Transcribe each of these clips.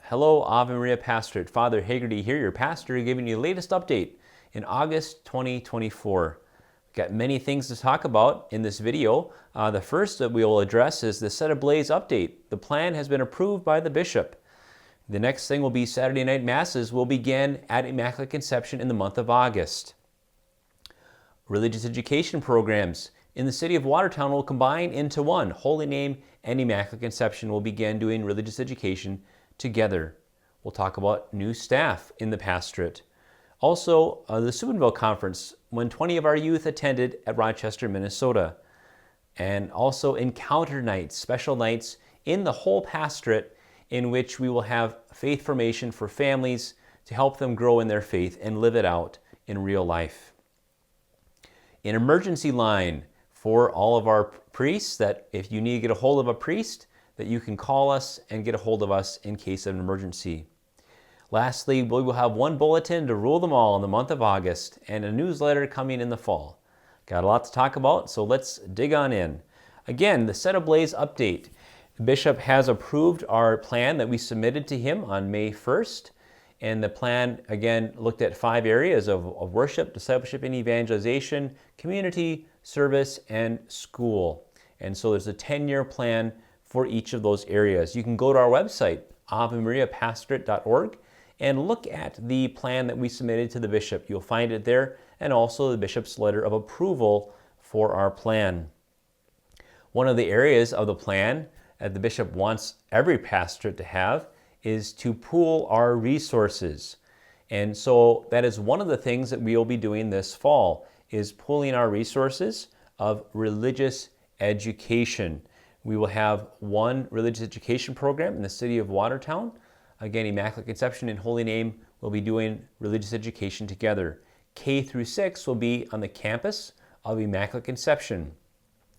Hello, Ave Maria Pastorate. Father Hagerty here, your pastor, giving you the latest update in August 2024. We've got many things to talk about in this video. The first that we will address is the Set Ablaze update. The plan has been approved by the bishop. The next thing will be Saturday night masses will begin at Immaculate Conception in the month of August. Religious education programs in the city of Watertown will combine into one. Holy Name and Immaculate Conception will begin doing religious education together. We'll talk about new staff in the pastorate. Also, the Steubenville Conference, when 20 of our youth attended at Rochester, Minnesota. And also encounter nights, special nights in the whole pastorate in which we will have faith formation for families to help them grow in their faith and live it out in real life. An emergency line for all of our priests, that if you need to get a hold of a priest, that you can call us and get a hold of us in case of an emergency. Lastly, we will have one bulletin to rule them all in the month of August and a newsletter coming in the fall. Got a lot to talk about, so let's dig on in. Again, the Set Ablaze update. The bishop has approved our plan that we submitted to him on May 1st. And the plan, again, looked at 5 areas of worship, discipleship and evangelization, community, service, and school. And so there's a 10-year plan for each of those areas. You can go to our website, avemariapastorate.org, and look at the plan that we submitted to the bishop. You'll find it there, and also the bishop's letter of approval for our plan. One of the areas of the plan that the bishop wants every pastorate to have is to pool our resources. And so that is one of the things that we will be doing this fall, is pooling our resources of religious education. We will have one religious education program in the city of Watertown. Again, Immaculate Conception and Holy Name will be doing religious education together. K through 6 will be on the campus of Immaculate Conception.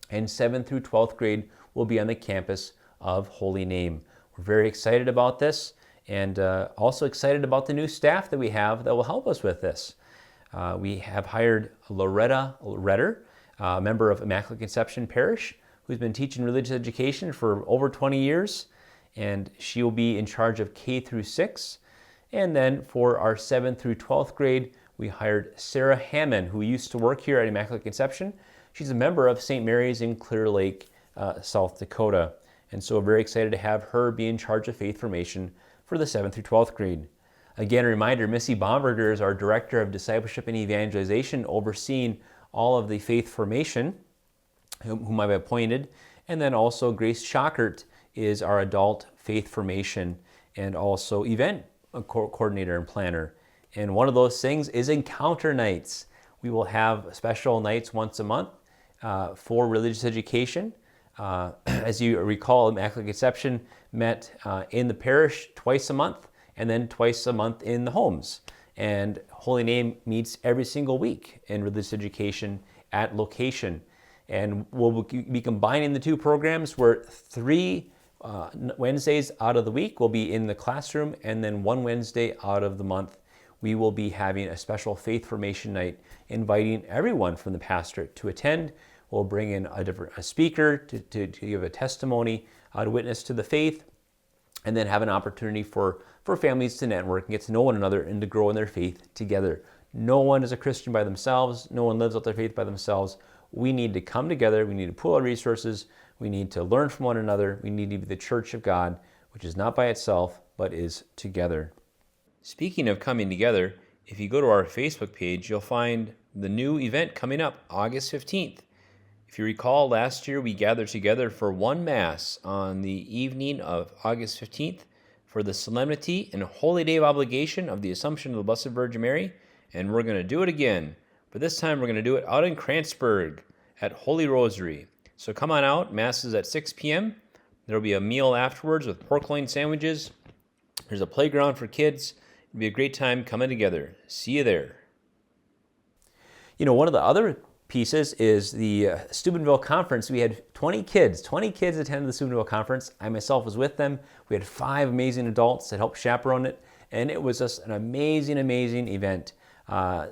And 7th through 12th grade will be on the campus of Holy Name. We're very excited about this, and also excited about the new staff that we have that will help us with this. We have hired Loretta Redder, a member of Immaculate Conception Parish, who's been teaching religious education for over 20 years, and she will be in charge of K through 6. And then for our 7th through 12th grade, we hired Sarah Hammond, who used to work here at Immaculate Conception. She's a member of St. Mary's in Clear Lake, South Dakota. And so we're very excited to have her be in charge of faith formation for the 7th through 12th grade. Again, a reminder, Missy Bomberger is our Director of Discipleship and Evangelization, overseeing all of the faith formation, whom I've appointed. And then also Grace Schockert is our adult faith formation and also event coordinator and planner. And one of those things is encounter nights. We will have special nights once a month for religious education. As you recall, Immaculate Conception met in the parish twice a month, and then twice a month in the homes. And Holy Name meets every single week in religious education at location. And we'll be combining the two programs where 3 Wednesdays out of the week will be in the classroom, and then 1 Wednesday out of the month we will be having a special faith formation night, inviting everyone from the pastorate to attend. We'll bring in a speaker to give a testimony, to witness to the faith, and then have an opportunity for families to network and get to know one another and to grow in their faith together. No one is a Christian by themselves. No one lives out their faith by themselves. We need to come together. We need to pool our resources. We need to learn from one another. We need to be the church of God, which is not by itself, but is together. Speaking of coming together, if you go to our Facebook page, you'll find the new event coming up August 15th. If you recall, last year we gathered together for one Mass on the evening of August 15th for the solemnity and holy day of obligation of the Assumption of the Blessed Virgin Mary, and we're going to do it again. But this time we're going to do it out in Kranzburg at Holy Rosary. So come on out. Mass is at 6 p.m. There will be a meal afterwards with pork loin sandwiches. There's a playground for kids. It'll be a great time coming together. See you there. You know, one of the other pieces is the Steubenville Conference. We had 20 kids attended the Steubenville Conference. I myself was with them. We had 5 amazing adults that helped chaperone it, and it was just an amazing event.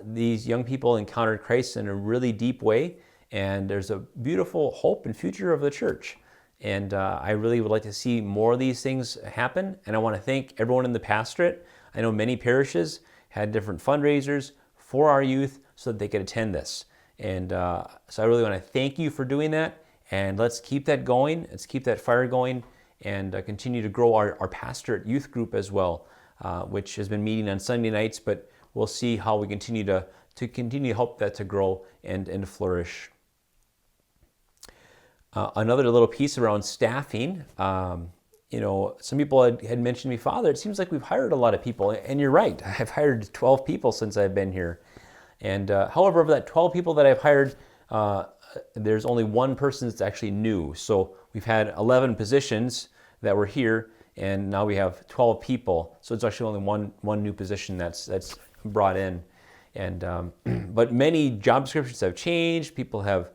These young people encountered Christ in a really deep way, and there's a beautiful hope and future of the church. And I really would like to see more of these things happen. And I want to thank everyone in the pastorate. I know many parishes had different fundraisers for our youth so that they could attend this. And so I really want to thank you for doing that. And let's keep that going. Let's keep that fire going and continue to grow our pastorate youth group as well, which has been meeting on Sunday nights, but we'll see how we continue to continue to help that to grow and flourish. Another little piece around staffing. Some people had mentioned to me, Father, it seems like we've hired a lot of people. And you're right. I've hired 12 people since I've been here. And however, of that 12 people that I've hired, there's only one person that's actually new. So we've had 11 positions that were here, and now we have 12 people. So it's actually only one new position that's brought in. And but many job descriptions have changed. People have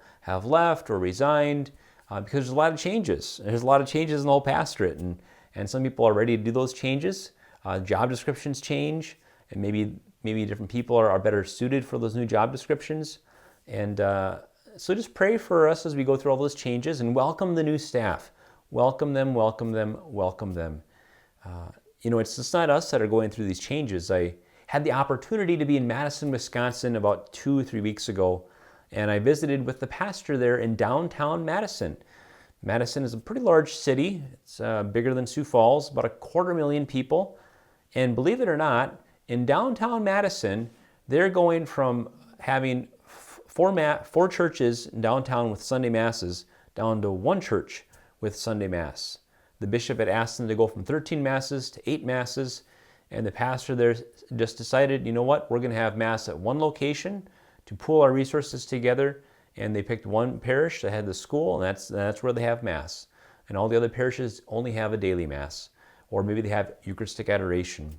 left or resigned because there's a lot of changes. There's a lot of changes in the whole pastorate, and some people are ready to do those changes. Job descriptions change, and maybe different people are better suited for those new job descriptions. And so just pray for us as we go through all those changes and welcome the new staff. Welcome them, welcome them, welcome them. It's just not us that are going through these changes. I had the opportunity to be in Madison, Wisconsin about 2 or 3 weeks ago, and I visited with the pastor there in downtown Madison. Madison is a pretty large city. It's bigger than Sioux Falls, about 250,000 people. And believe it or not, in downtown Madison, they're going from having four churches in downtown with Sunday Masses down to one church with Sunday Mass. The bishop had asked them to go from 13 Masses to 8 Masses, and the pastor there just decided, you know what, we're going to have Mass at one location to pool our resources together, and they picked one parish that had the school, and that's where they have Mass. And all the other parishes only have a daily Mass, or maybe they have Eucharistic adoration.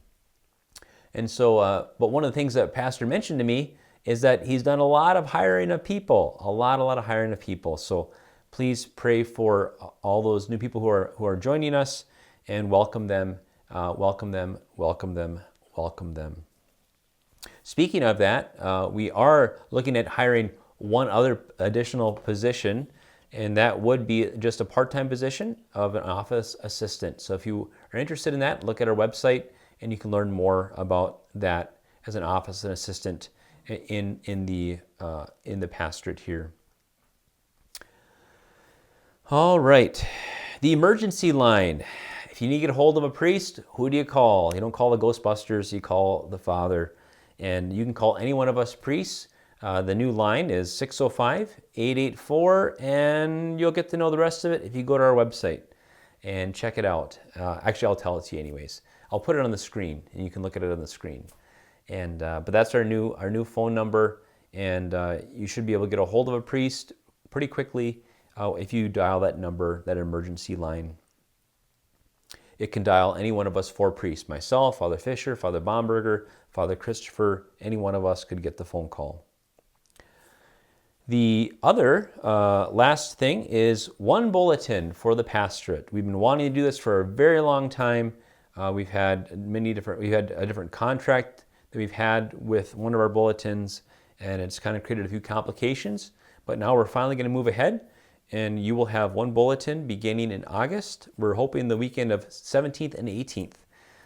And so, but one of the things that pastor mentioned to me is that he's done a lot of hiring of people, a lot of hiring of people. So please pray for all those new people who are joining us, and welcome them, welcome them, welcome them, welcome them. Speaking of that, we are looking at hiring one other additional position, and that would be just a part-time position of an office assistant. So if you are interested in that, look at our website, and you can learn more about that as an office assistant in the pastorate here. All right, the emergency line. If you need to get a hold of a priest, who do you call? You don't call the Ghostbusters, you call the Father. And you can call any one of us priests. The new line is 605-884, and you'll get to know the rest of it if you go to our website and check it out. Actually, I'll tell it to you anyways. I'll put it on the screen, and you can look at it on the screen. And but that's our new phone number, and you should be able to get a hold of a priest pretty quickly if you dial that number, that emergency line. It can dial any one of us 4 priests, myself, Father Fisher, Father Bomberger, Father Christopher. Any one of us could get the phone call. The other last thing is one bulletin for the pastorate. We've been wanting to do this for a very long time. We've had a different contract that we've had with one of our bulletins, and it's kind of created a few complications. But now we're finally going to move ahead, and you will have one bulletin beginning in August. We're hoping the weekend of 17th and 18th.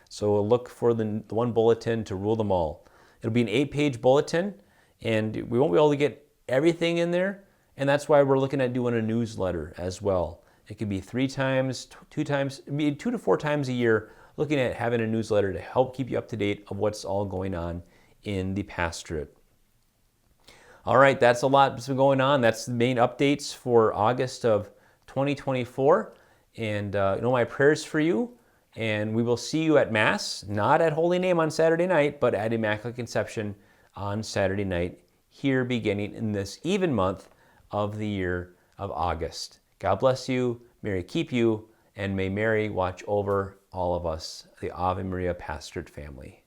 So look for the one bulletin to rule them all. It'll be an 8-page bulletin, and we won't be able to get everything in there, and that's why we're looking at doing a newsletter as well. It could be 3 times, 2 times, maybe 2 to 4 times a year, looking at having a newsletter to help keep you up to date of what's all going on in the pastorate. All right, that's a lot that's been going on. That's the main updates for August of 2024. And my prayers for you. And we will see you at Mass, not at Holy Name on Saturday night, but at Immaculate Conception on Saturday night, here beginning in this even month of the year of August. God bless you, Mary keep you, and may Mary watch over all of us, the Ave Maria Pastorate family.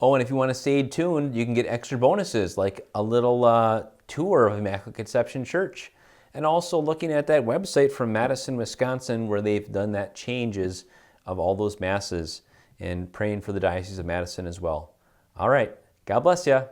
Oh, and if you want to stay tuned, you can get extra bonuses like a little tour of Immaculate Conception Church, and also looking at that website from Madison, Wisconsin, where they've done that changes of all those masses, and praying for the Diocese of Madison as well. All right, God bless you.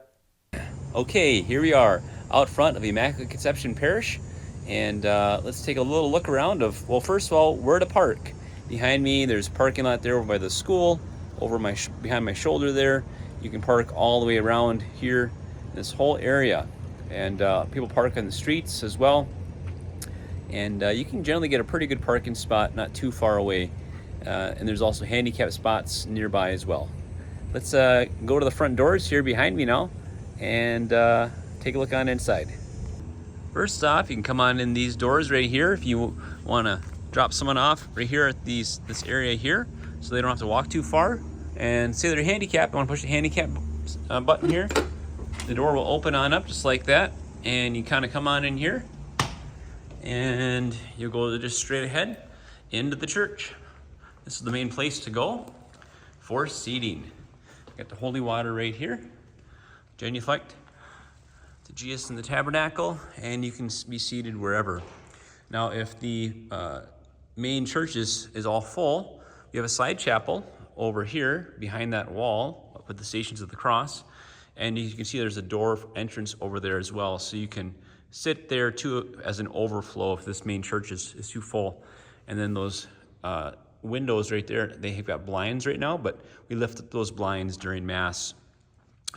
Okay, here we are out front of Immaculate Conception Parish, And let's take a little look around of, well, first of all, where to park. Behind me, there's a parking lot there over by the school. Over my behind my shoulder there, you can park all the way around here, this whole area. And people park on the streets as well. And you can generally get a pretty good parking spot not too far away. And there's also handicap spots nearby as well. Let's go to the front doors here behind me now and take a look on inside. First off, you can come on in these doors right here if you want to drop someone off right here at this area here, so they don't have to walk too far. And say they're handicapped, I want to push the handicap button here. The door will open on up just like that, and you kind of come on in here, and you'll go just straight ahead into the church. This is the main place to go for seating. Got the holy water right here, genuflect, the Jesus in the tabernacle, and you can be seated wherever. Now, if the main church is all full, we have a side chapel over here behind that wall up at the Stations of the Cross, and you can see there's a door entrance over there as well, so you can sit there too as an overflow if this main church is too full. And then those windows right there, they have got blinds right now, but we lift up those blinds during Mass,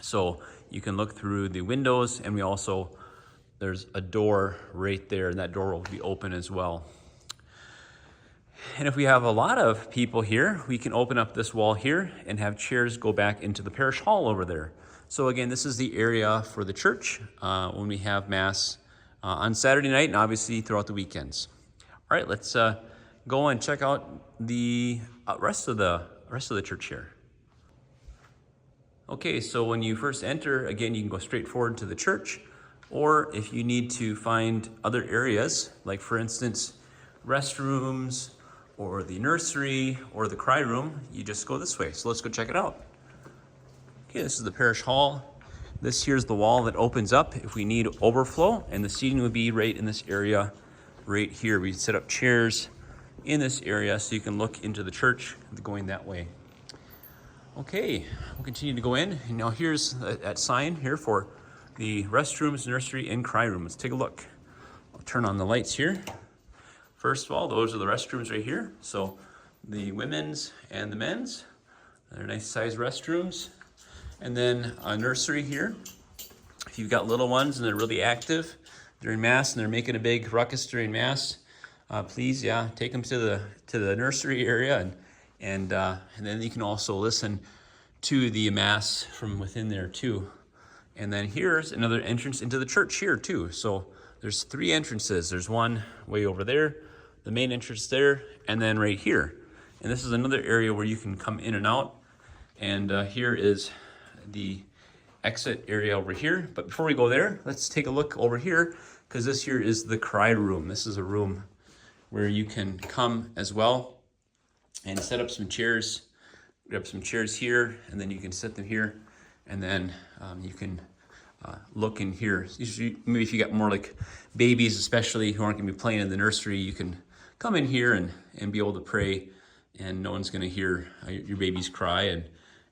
so you can look through the windows. And we also, there's a door right there, and that door will be open as well. And if we have a lot of people here, we can open up this wall here and have chairs go back into the parish hall over there. So again, this is the area for the church when we have Mass on Saturday night, and obviously throughout the weekends. All right, let's go and check out the rest of the church here. Okay, so when you first enter, again, you can go straight forward to the church, or if you need to find other areas, like for instance, restrooms, or the nursery, or the cry room, you just go this way. So let's go check it out. Okay, this is the parish hall. This here's the wall that opens up if we need overflow, and the seating would be right in this area right here. We set up chairs in this area so you can look into the church going that way. Okay, we'll continue to go in. And now here's that sign here for the restrooms, nursery, and cry room. Let's take a look. I'll turn on the lights here. First of all, those are the restrooms right here. So the women's and the men's, they're nice sized restrooms. And then a nursery here. If you've got little ones and they're really active during Mass and they're making a big ruckus during Mass, please, take them to the nursery area, and then you can also listen to the Mass from within there too. And then here's another entrance into the church here too. So there's 3 entrances. There's one way over there, the main entrance there, and then right here. And this is another area where you can come in and out. And here is the exit area over here. But before we go there, let's take a look over here, because this here is the cry room. This is a room where you can come as well and set up some chairs. Grab some chairs here, and then you can set them here, and then you can look in here. Usually, maybe if you got more like babies, especially who aren't going to be playing in the nursery, you can come in here and be able to pray, and no one's going to hear your babies cry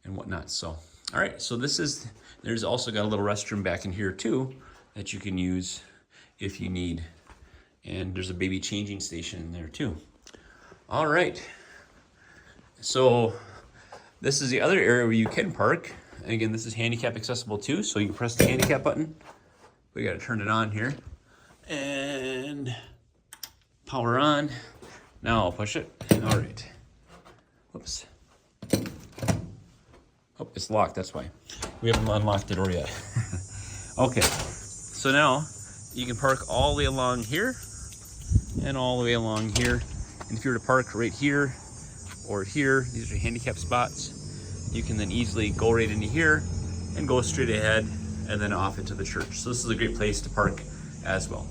and whatnot. So, all right. So there's also got a little restroom back in here too that you can use if you need. And there's a baby changing station in there too. All right. So this is the other area where you can park. And again, this is handicap accessible too. So you can press the handicap button. We got to turn it on here. And power on. Now I'll push it. All right. Whoops. Oh, it's locked. That's why. We haven't unlocked the door yet. Okay. So now you can park all the way along here and all the way along here. And if you were to park right here or here, these are handicap spots, you can then easily go right into here and go straight ahead and then off into the church. So this is a great place to park as well.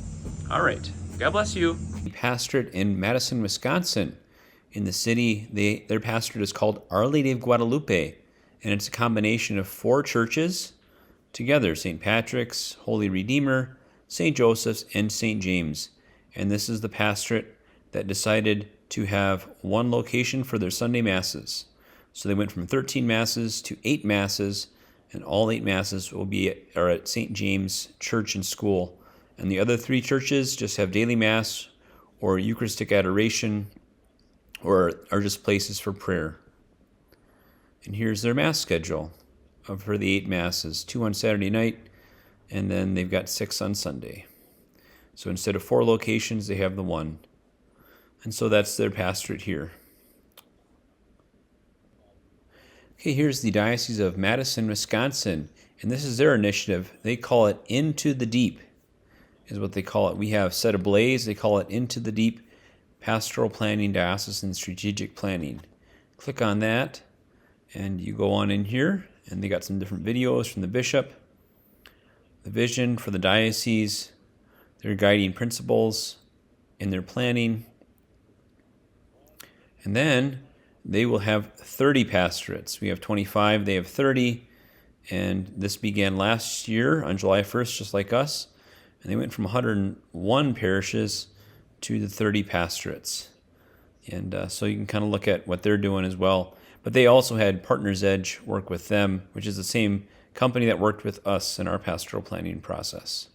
All right. God bless you. Pastorate in Madison, Wisconsin. In the city, their pastorate is called Our Lady of Guadalupe, and it's a combination of 4 churches together: St. Patrick's, Holy Redeemer, St. Joseph's, and St. James. And this is the pastorate that decided to have one location for their Sunday Masses. So they went from 13 Masses to 8 Masses, and all 8 Masses are at St. James Church and School And the other 3 churches just have daily Mass or Eucharistic adoration or are just places for prayer. And here's their Mass schedule for the 8 Masses, 2 on Saturday night, and then they've got 6 on Sunday. So instead of 4 locations, they have the 1. And so that's their pastorate here. Okay, here's the Diocese of Madison, Wisconsin, and this is their initiative. They call it Into the Deep, is what they call it. We have Set Ablaze, they call it Into the Deep, Pastoral Planning, Diocesan Strategic Planning. Click on that, and you go on in here, and they got some different videos from the bishop, the vision for the diocese, their guiding principles in their planning, and then they will have 30 pastorates. We have 25, they have 30, and this began last year on July 1st, just like us, and they went from 101 parishes to the 30 pastorates. And so you can kind of look at what they're doing as well. But they also had Partners Edge work with them, which is the same company that worked with us in our pastoral planning process.